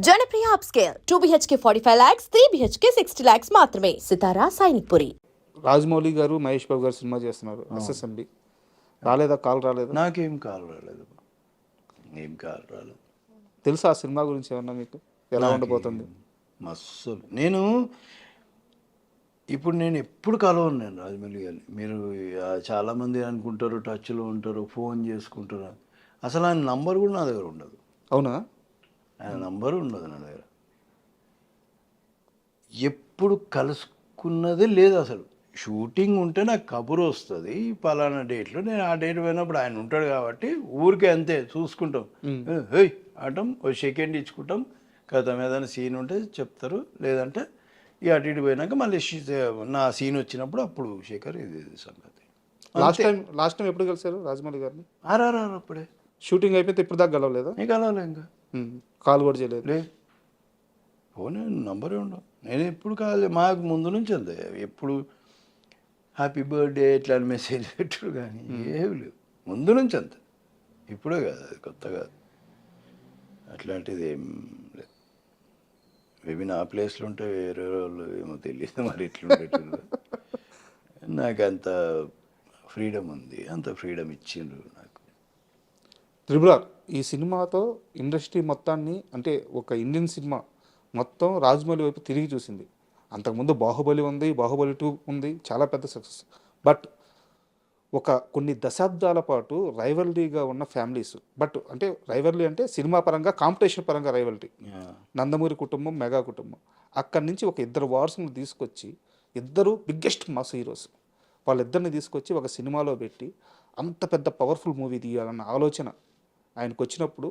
Janapriya upscale 2 BHK 45 lakhs, 3 BHK 60 lakhs మాత్రమే. సితారా సైనిక్పురి. రాజమౌళి గారు మహేష్ బాబు గారు సినిమా చేస్తున్నారు ఎస్ఎస్ఎంబి. రాలేదా? కాల్ రాలేదు? నాకేం కాల్ రాలేదు, ఏం కాల్ రాలేదు. తెలుసా ఆ సినిమా గురించి ఏమన్నా మీకు? ఎలా ఉండబోతుంది? మస్తు నేను ఎప్పుడు కలవను నేను రాజమౌళి గారిని. మీరు చాలామంది అనుకుంటారు టచ్లో ఉంటారు, ఫోన్ చేసుకుంటారు. అసలు ఆయన నంబర్ కూడా నా దగ్గర ఉండదు. అవునా? ఆయన నంబరు ఉండదు నా దగ్గర. ఎప్పుడు కలుసుకున్నదే లేదు అసలు. షూటింగ్ ఉంటే నాకు కబురు వస్తుంది, పలానా డేట్లో. నేను ఆ డేట్ పోయినప్పుడు ఆయన ఉంటాడు కాబట్టి ఊరికే అంతే చూసుకుంటాం. హే ఆటం ఓ సెకండ్ ఇచ్చుకుంటాం, కథ ఏదైనా సీన్ ఉంటే చెప్తారు, లేదంటే ఈ అటు ఇటు పోయినాక మళ్ళీ నా సీన్ వచ్చినప్పుడు అప్పుడు శేఖర్ ఇది సంగతి. లాస్ట్ టైం ఎప్పుడు కలిసారు రాజమౌళి గారిని? ఆర్ఆర్ఆర్ అప్పుడే. షూటింగ్ అయిపోతే ఇప్పుడు దాకా కలవలేదా? నీకు కలవలే ఇంకా. కాల్ కూడా చేయలేదు? లే, ఫోన్ నంబరే ఉండవు. నేను ఎప్పుడు కాదు, మాకు ముందు నుంచి అంతే. ఎప్పుడు హ్యాపీ బర్త్డే ఇట్లా మెసేజ్ పెట్టరు కానీ ఏమి లేవు, ముందు నుంచి అంతే. ఇప్పుడే కాదు, అది కొత్త కాదు, అట్లాంటిది ఏం లేదు. మేబీ నా ప్లేస్లో ఉంటే వేరే వాళ్ళు ఏమో తెలియదు మరి ఇట్లుండేటప్పుడు. నాకు అంత ఫ్రీడమ్ ఉంది, అంత ఫ్రీడమ్ ఇచ్చిండ్రు నాకు. త్రిబుల్ ఈ సినిమాతో ఇండస్ట్రీ మొత్తాన్ని, అంటే ఒక ఇండియన్ సినిమా మొత్తం రాజమౌళి వైపు తిరిగి చూసింది. అంతకుముందు బాహుబలి ఉంది, బాహుబలి 2 ఉంది, చాలా పెద్ద సక్సెస్. బట్ కొన్ని దశాబ్దాల పాటు రైవల్రీగా ఉన్న ఫ్యామిలీస్, బట్ అంటే రైవల్రీ అంటే సినిమా పరంగా, కాంపిటీషన్ పరంగా రైవల్రీ. నందమూరి కుటుంబం, మెగా కుటుంబం. అక్కడి నుంచి ఒక ఇద్దరు వారసుని తీసుకొచ్చి, ఇద్దరు బిగ్గెస్ట్ మాస్ హీరోస్, వాళ్ళిద్దరిని తీసుకొచ్చి ఒక సినిమాలో పెట్టి అంత పెద్ద పవర్ఫుల్ మూవీ తీయాలన్న ఆలోచన ఆయనకు వచ్చినప్పుడు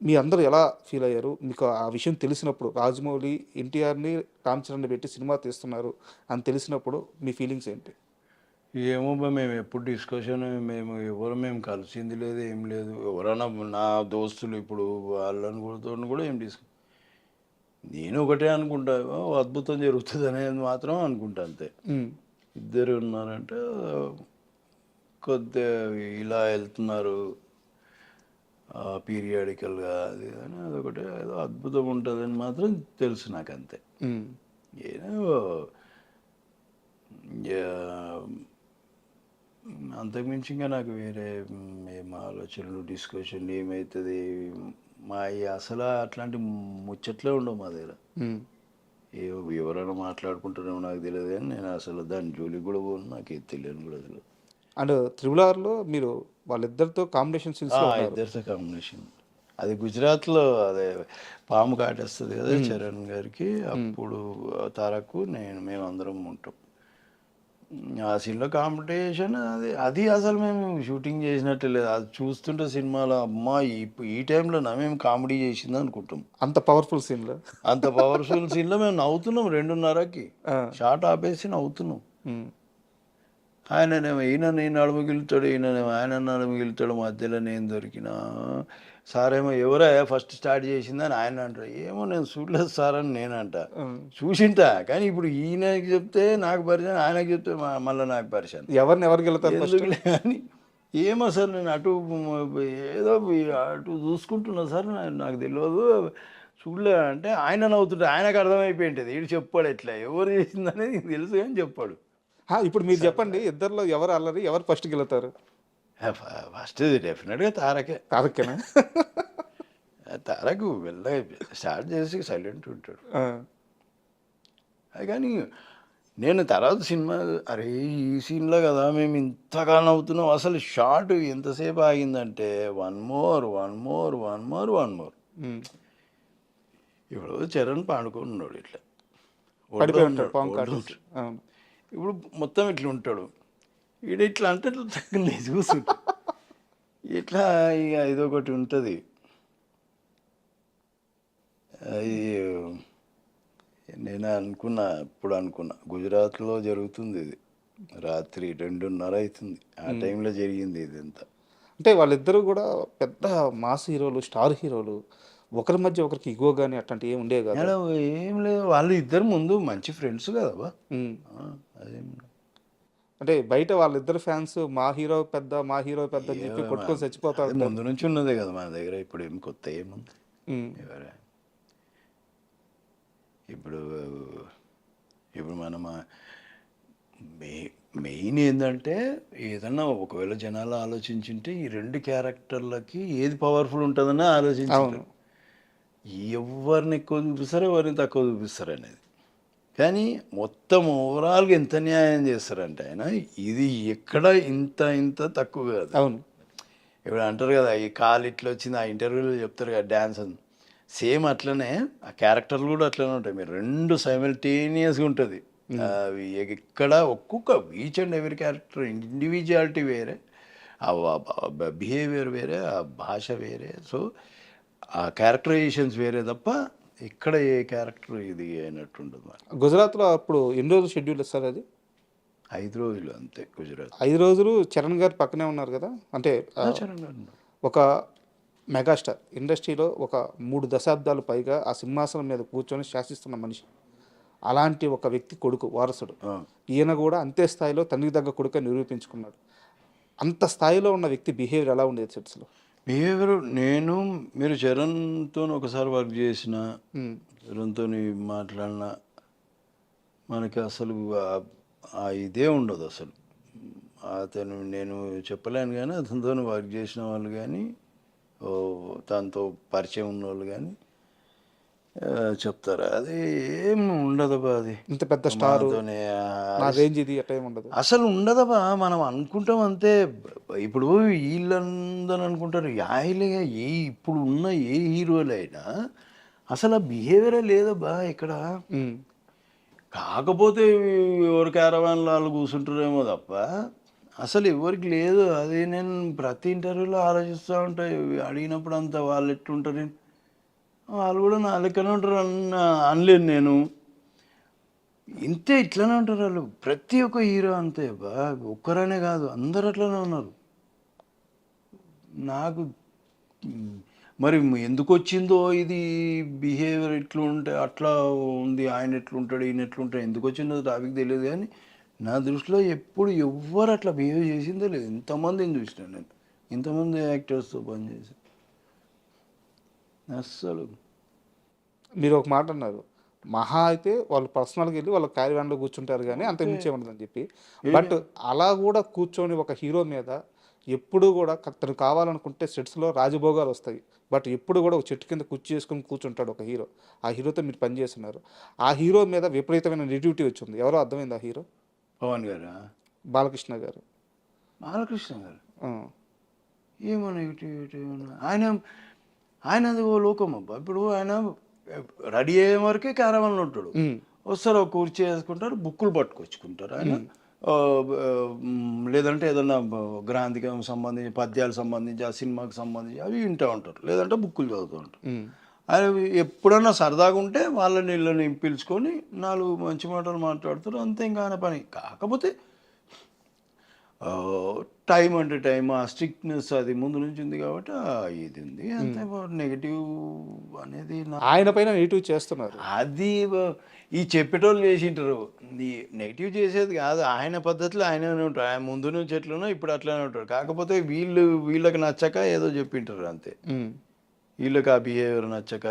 మీ అందరూ ఎలా ఫీల్ అయ్యారు? మీకు ఆ విషయం తెలిసినప్పుడు, రాజమౌళి ఎన్టీఆర్ని, రామ్ చరణ్ని పెట్టి సినిమా తీస్తున్నారు అని తెలిసినప్పుడు మీ ఫీలింగ్స్ ఏంటి? ఏమో మేము ఎప్పుడు డిస్కషన్, మేము కలిసింది లేదు, ఏం లేదు. ఎవరైనా నా దోస్తులు ఇప్పుడు వాళ్ళని కూడా ఏం నేను ఒకటే అనుకుంటా, అద్భుతం జరుగుతుంది అనేది మాత్రం అనుకుంటా అంతే. ఇద్దరు ఉన్నారంటే కొద్దిగా ఇలా వెళ్తున్నారు పీరియాడికల్గా, అది అని అదొకటి ఏదో అద్భుతం ఉంటుందని మాత్రం తెలుసు నాకు అంతే. ఏదో అంతకుమించి ఇంకా నాకు వేరే ఏం ఆలోచనలు, డిస్కషన్ ఏమవుతుంది మా అసలు అట్లాంటి ముచ్చట్లే ఉండవు మా దగ్గర. ఎవరైనా మాట్లాడుకుంటారేమో నాకు తెలియదు కానీ నేను అసలు దాని జోలికి కూడా పోను, నాకు ఏది తెలియని కూడా తెలియదు. అండ్ త్రిబుల్ మీరు వాళ్ళిద్దరితో కాంబినేషన్ ఇద్దరితో కాంబినేషన్ అది గుజరాత్లో, అదే పాము కాటేస్తుంది కదా చరణ్ గారికి, అప్పుడు తారకు మేమందరం ఉంటాం ఆ సీన్లో. కాంపిటీషన్ అది అసలు మేము షూటింగ్ చేసినట్టే లేదు. అది చూస్తుంటే సినిమాలో అమ్మా ఈ టైంలో మేము కామెడీ చేసింది అనుకుంటాం. అంత పవర్ఫుల్ సీన్లో మేము నవ్వుతున్నాం 2:30కి షార్ట్ ఆపేసి నవ్వుతున్నాం. ఆయననేమో నేను నడుముగిలుతాడు, ఆయన నడుముగిలుతాడు, మధ్యలో నేను దొరికినా. సార్ ఏమో ఎవరా ఫస్ట్ స్టార్ట్ చేసిందని ఆయన అంటారు. ఏమో నేను చూడలేదు సార్ అని నేను అంట, చూసింటా. కానీ ఇప్పుడు ఈయనకి చెప్తే నాకు పరిచయం, ఆయనకి చెప్తే మళ్ళీ నాకు పరిచయం. ఎవరికి వెళ్తారు కానీ ఏమో సార్ నేను ఏదో అటు చూసుకుంటున్నా సార్, నాకు తెలియదు చూడలే అంటే ఆయన నవ్వుతుంటే ఆయనకు అర్థమైపోయింటుంది. వీడు చెప్పాడు ఎట్లా ఎవరు చేసిందనేది తెలుసు కానీ చెప్పాడు. ఇప్పుడు మీరు చెప్పండి, ఇద్దరిలో ఎవరు అల్లరి, ఎవరు ఫస్ట్కి వెళ్తారు? ఫస్ట్ డెఫినెట్గా తారకేనా. తారకు స్టార్ట్ చేసి సైలెంట్ ఉంటాడు. కానీ నేను తర్వాత సినిమా అరే ఈ సీన్లో కదా మేము ఇంతగా నవ్వుతున్నాం. అసలు షార్ట్ ఎంతసేపు ఆగిందంటే వన్ మోర్. ఇప్పుడు చరణ్ పాడుకున్నాడు ఇట్లా, ఇప్పుడు మొత్తం ఇట్లా ఉంటాడు, ఈడ ఇట్లా అంటే ఇట్లా తగ్గలే చూస్తుంటా ఇట్లా. ఇక ఇదొకటి ఉంటుంది. అది నేను అనుకున్నా గుజరాత్లో జరుగుతుంది ఇది, రాత్రి 2:30 అవుతుంది, ఆ టైంలో జరిగింది ఇది అంతా. అంటే వాళ్ళిద్దరూ కూడా పెద్ద మాస్ హీరోలు, స్టార్ హీరోలు. ఒకరి మధ్య ఒకరికి ఇగో కానీ అట్లాంటి ఏమి ఉండేవి కదా? ఏం లేదు, వాళ్ళు ఇద్దరు ముందు మంచి ఫ్రెండ్స్ కదా. అదేం అంటే బయట వాళ్ళిద్దరు ఫ్యాన్స్ మా హీరో పెద్ద అని చెప్పి కొట్టుకొని చచ్చిపోతారు. ముందు నుంచి ఉన్నదే కదా మన దగ్గర, ఇప్పుడు ఏం కొత్త ఏముంది. ఇప్పుడు ఇప్పుడు మనం మెయిన్ ఏంటంటే ఏదన్నా ఒకవేళ జనాలు ఆలోచించుంటే ఈ 2 క్యారెక్టర్లకి ఏది పవర్ఫుల్ ఉంటుందని ఆలోచించారు. ఎవరిని ఎక్కువ చూపిస్తారు, ఎవరిని తక్కువ చూపిస్తారు అనేది. కానీ మొత్తం ఓవరాల్గా ఎంత న్యాయం చేస్తారంటే ఆయన ఇది ఎక్కడ ఇంత ఇంత తక్కువ కాదు. అవును. ఇప్పుడు అంటారు కదా ఈ కాలు ఇట్లా వచ్చింది, ఆ ఇంటర్వ్యూలో చెప్తారు కదా డ్యాన్స్ అని, సేమ్ అట్లనే ఆ క్యారెక్టర్లు కూడా అట్లనే ఉంటాయి. మీరు 2 సైమల్టేనియస్గా ఉంటుంది. అవి ఎక్కడ ఒక్కొక్క each and every character individuality వేరే, ఆ బిహేవియర్ వేరే, ఆ భాష వేరే, సో ఆ క్యారెక్టరైజేషన్స్ వేరే తప్ప ఇక్కడ ఏ క్యారెక్టర్ ఇది అయినట్టు ఉండదు. గుజరాత్లో అప్పుడు ఎన్ని రోజులు షెడ్యూల్ ఇస్తారు అది? 5 రోజులు అంతే గుజరాత్. 5 రోజులు చరణ్ గారు పక్కనే ఉన్నారు కదా, అంటే చరణ్ గారు ఒక మెగాస్టార్ ఇండస్ట్రీలో ఒక 3 దశాబ్దాలు పైగా ఆ సింహాసనం మీద కూర్చొని శాసిస్తున్న మనిషి, అలాంటి ఒక వ్యక్తి కొడుకు వారసుడు. ఈయన కూడా అంతే స్థాయిలో తండ్రికి తగ్గ కొడుకు నిరూపించుకున్నాడు. అంత స్థాయిలో ఉన్న వ్యక్తి బిహేవియర్ ఎలా ఉండేది సెట్స్లో? బిహేవియర్ మీరు చరణ్తో ఒకసారి వర్క్ చేసిన, చరణ్తో మాట్లాడిన, మనకి అసలు ఆ ఇదే ఉండదు అసలు. అతను నేను చెప్పలేను కానీ అతనితో వర్క్ చేసిన వాళ్ళు కానీ దాంతో పరిచయం ఉన్న వాళ్ళు కానీ చెప్తారు అది ఏం ఉండదబ్బా. అది ఇంత పెద్ద స్టార్ రేంజ్ ఇది అట్లా ఏమి ఉండదు అసలు ఉండదబ్బా. మనం అనుకుంటాం అంతే. ఇప్పుడు వీళ్ళందరూ అనుకుంటారు యాయిలేగా ఇప్పుడు ఉన్న ఏ హీరోలైనా అసలు ఆ బిహేవియరే లేదబ్బా ఇక్కడ. కాకపోతే ఎవరి క్యారవాన్లో వాళ్ళు కూర్చుంటారేమో తప్ప అసలు ఎవరికి లేదు. అది నేను ప్రతి ఇంటర్వ్యూలో ఆలోచిస్తూ ఉంటాయి. అడిగినప్పుడు అంతా వాళ్ళు ఎట్లుంటారు, వాళ్ళు కూడా నా లెక్కనే ఉంటారు అనలేను నేను. ఇంతే ఇట్లనే ఉంటారు వాళ్ళు. ప్రతి ఒక్క హీరో అంతే బా, ఒక్కరనే కాదు అందరు అట్లనే ఉన్నారు. నాకు మరి ఎందుకు వచ్చిందో ఇది బిహేవియర్ ఇట్లా ఉంటే అట్లా ఉంది, ఆయన ఎట్లుంటాడు ఈయన ఎట్లుంటాడు, ఎందుకు వచ్చిందో టాపిక్ తెలియదు. కానీ నా దృష్టిలో ఎప్పుడు ఎవ్వరు అట్లా బిహేవ్ చేసిందో లేదు. ఇంతమందిని చూసినాను నేను, ఇంతమంది యాక్టర్స్తో పనిచేసి. అస్సలు మీరు ఒక మాట అన్నారు, మహా అయితే వాళ్ళు పర్సనల్గా వెళ్ళి వాళ్ళ క్యారీవాన్లో కూర్చుంటారు కానీ అంత మించే ఉండదని చెప్పి. బట్ అలా కూడా కూర్చొని ఒక హీరో మీద ఎప్పుడు కూడా తను కావాలనుకుంటే సెట్స్లో రాజభోగాలు వస్తాయి. బట్ ఎప్పుడు కూడా ఒక చెట్టు కింద కుర్చీ చేసుకుని కూర్చుంటాడు ఒక హీరో. ఆ హీరోతో మీరు పనిచేస్తున్నారు. ఆ హీరో మీద విపరీతమైన నెగిటివిటీ వచ్చింది. ఎవరో అర్థమైంది ఆ హీరో? పవన్ గారా? బాలకృష్ణ గారు. బాలకృష్ణ గారు ఏమో నెగిటివిటీ ఆయన అది ఓ లోకం అబ్బా. ఇప్పుడు ఆయన రెడీ అయ్యే వరకే క్యారవాన్లో ఉంటాడు. వస్తారు ఒక కుర్చీ వేసుకుంటారు, బుక్కులు పట్టుకొచ్చుకుంటారు ఆయన. లేదంటే ఏదన్నా గ్రాంధికం సంబంధించి పద్యాలకు సంబంధించి ఆ సినిమాకి సంబంధించి అవి వింటూ ఉంటారు, లేదంటే బుక్కులు చదువుతూ ఉంటారు. ఆయన ఎప్పుడన్నా సరదాగా ఉంటే వాళ్ళని వీళ్ళని పిలుచుకొని 4 మంచి మాటలు మాట్లాడుతారు, అంతే. ఇంకా ఆయన పని. కాకపోతే టైం అంటే టైం, ఆ స్ట్రిక్ట్నెస్ అది ముందు నుంచి ఉంది కాబట్టి ఇది ఉంది అంతే. నెగిటివ్ అనేది ఆయన పైన నెగిటివ్ చేస్తున్నారు. అది ఈ చెప్పేటోళ్ళు చేసింటారు. నెగిటివ్ చేసేది కాదు, ఆయన పద్ధతిలో ఆయననే ఉంటారు. ఆయన ముందు నుంచి ఎట్లనో ఇప్పుడు అట్లనే ఉంటారు. కాకపోతే వీళ్ళకి నచ్చక ఏదో చెప్పింటారు అంతే. వీళ్ళకి ఆ బిహేవియర్ నచ్చక,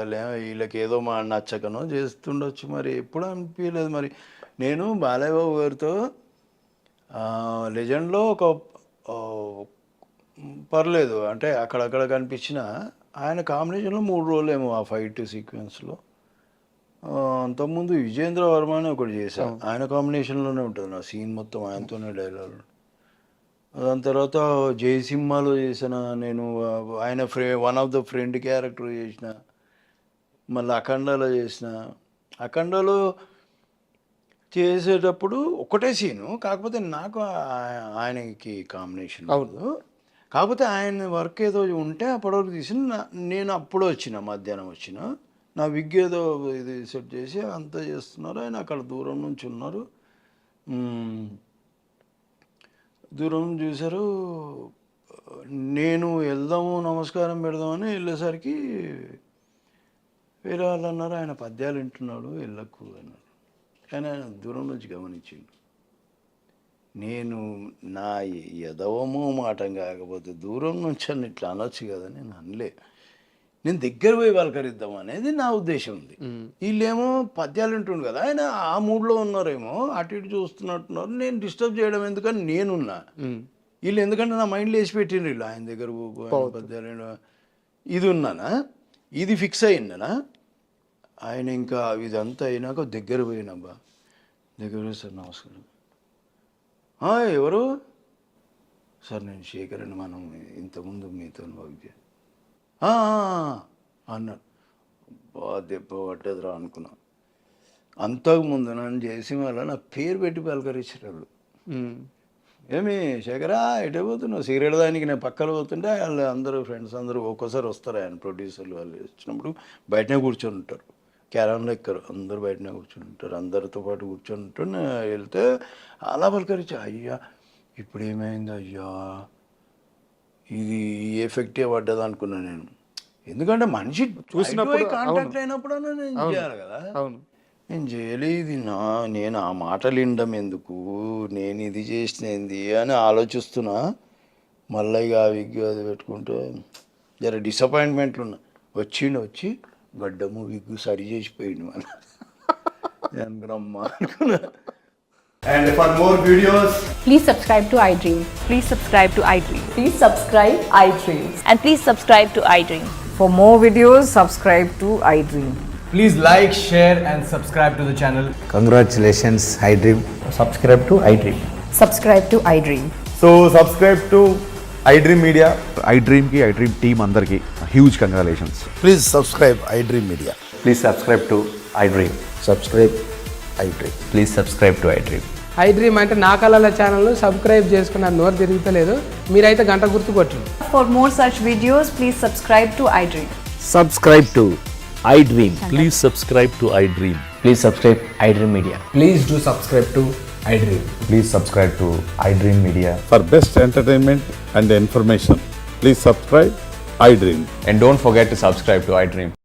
వీళ్ళకి ఏదో నచ్చకనో చేస్తుండొచ్చు. మరి ఎప్పుడు అనిపించలేదు. మరి నేను బాలయ్య బాబు గారితో లెజెండ్లో ఒక పర్లేదు అంటే అక్కడక్కడ కనిపించిన ఆయన కాంబినేషన్లో 3 రోజులు ఏమో ఆ ఫైట్ సీక్వెన్స్లో. అంతకుముందు విజేంద్ర వర్మ అని ఒకటి చేశాను, ఆయన కాంబినేషన్లోనే ఉంటుంది నా సీన్ మొత్తం, ఆయనతోనే డైలాగ్. దాని తర్వాత జయసింహాలో చేసిన నేను, ఆయన one of the friend character చేసిన. మళ్ళీ అఖండాలో చేసిన. అఖండాలో చేసేటప్పుడు ఒకటే సీను, కాకపోతే నాకు ఆయనకి కాంబినేషన్ అవ్వదు. కాకపోతే ఆయన వర్క్ ఏదో ఉంటే అప్పటివరకు తీసిన. నేను అప్పుడు వచ్చిన, మధ్యాహ్నం వచ్చిన, నా విగ్ ఏదో ఇది సెట్ చేసి అంతా చేస్తున్నారు. ఆయన అక్కడ దూరం నుంచి ఉన్నారు, దూరం చూశారు. నేను వెళ్దాము నమస్కారం పెడదామని వెళ్ళేసరికి వేరే వాళ్ళు అన్నారు ఆయన పద్యాలు వింటున్నాడు వెళ్ళకు అన్నారు. కానీ ఆయన దూరం నుంచి గమనించిండు. నేను నా ఎదవమో మాటం కాకపోతే దూరం నుంచి అని ఇట్లా అనొచ్చు కదా, నేను అనలే. నేను దగ్గర పోయి పలకరిద్దాం అనేది నా ఉద్దేశం ఉంది. వీళ్ళేమో పద్యాలు వింటుండు కదా, ఆయన ఆ మూడ్లో ఉన్నారేమో, అటు ఇటు చూస్తున్నట్టున్నారు. నేను డిస్టర్బ్ చేయడం ఎందుకని నేనున్నా. వీళ్ళు ఎందుకంటే నా మైండ్లో వేసి పెట్టిండ్రు, వీళ్ళు ఆయన దగ్గర పద్యాలు ఇది ఉన్నానా, ఇది ఫిక్స్ అయిందనా. ఆయన ఇంకా ఇదంతా అయినాక దగ్గర పోయినబ్బా, దగ్గర పోయి సార్ నమస్కారం, ఎవరు సార్, నేను శేఖర్ అని, మనం ఇంతకుముందు మీతో వర్క్ అన్నాడు. దెబ్బ పట్టదురా అనుకున్నా. అంతకుముందు నన్ను చేసి వల్ల నా పేరు పెట్టి పలకరించేటప్పుడు, ఏమి శేఖరా ఎటే పోతున్నావు, సిగరెట్ దానికి నేను పక్కన పోతుంటే వాళ్ళు అందరూ ఫ్రెండ్స్ అందరూ ఒక్కోసారి వస్తారు, ఆయన ప్రొడ్యూసర్లు వాళ్ళు వచ్చినప్పుడు బయటనే కూర్చొని ఉంటారు, క్యారన్లో ఎక్కరు, అందరూ బయటనే కూర్చొని ఉంటారు, అందరితో పాటు కూర్చొని ఉంటారు. వెళ్తే అలా పలకరించా, అయ్యా ఇప్పుడు ఏమైంది అయ్యా, ఇది ఎఫెక్టే పడ్డది అనుకున్నా నేను. ఎందుకంటే మనిషి చూసినప్పుడు కాంటాక్ట్ అయినప్పుడు నేను చేయాలి కదా. నేను చేయలేదు, నేను ఆ మాటలు వినడం ఎందుకు, నేను ఇది చేసినది అని ఆలోచిస్తున్నా. మళ్ళీ ఇక విగ్గు అది పెట్టుకుంటూ జర డిసప్పాయింట్మెంట్లు ఉన్నా. వచ్చి గడ్డము విగ్గు సరి చేసిపోయింది మన అనుకున్నమ్మా అనుకున్నా. And for more videos, Please subscribe to iDream. Please subscribe to iDream. Please subscribe iDream. And please subscribe to iDream. For more videos, subscribe to iDream. please like, share and subscribe to the channel. Congratulations, iDream. Subscribe to iDream. Subscribe to iDream. So subscribe to iDream Media. iDream ki iDream team andarki huge congratulations. Please subscribe iDream Media. Please subscribe to iDream. Subscribe iDream. Please subscribe to iDream. iDream అంటే నా కళల channel subscribe చేసుకున్న నోరు తిరుగుతలేదు, మీరైతే గంట గుర్తు కొట్టండి. For more such videos, please subscribe to iDream. Subscribe to iDream. Please subscribe to iDream. Please subscribe iDream Media. Please do subscribe to iDream. Please subscribe to iDream Media. For best entertainment and information, please subscribe iDream. And don't forget to subscribe to iDream.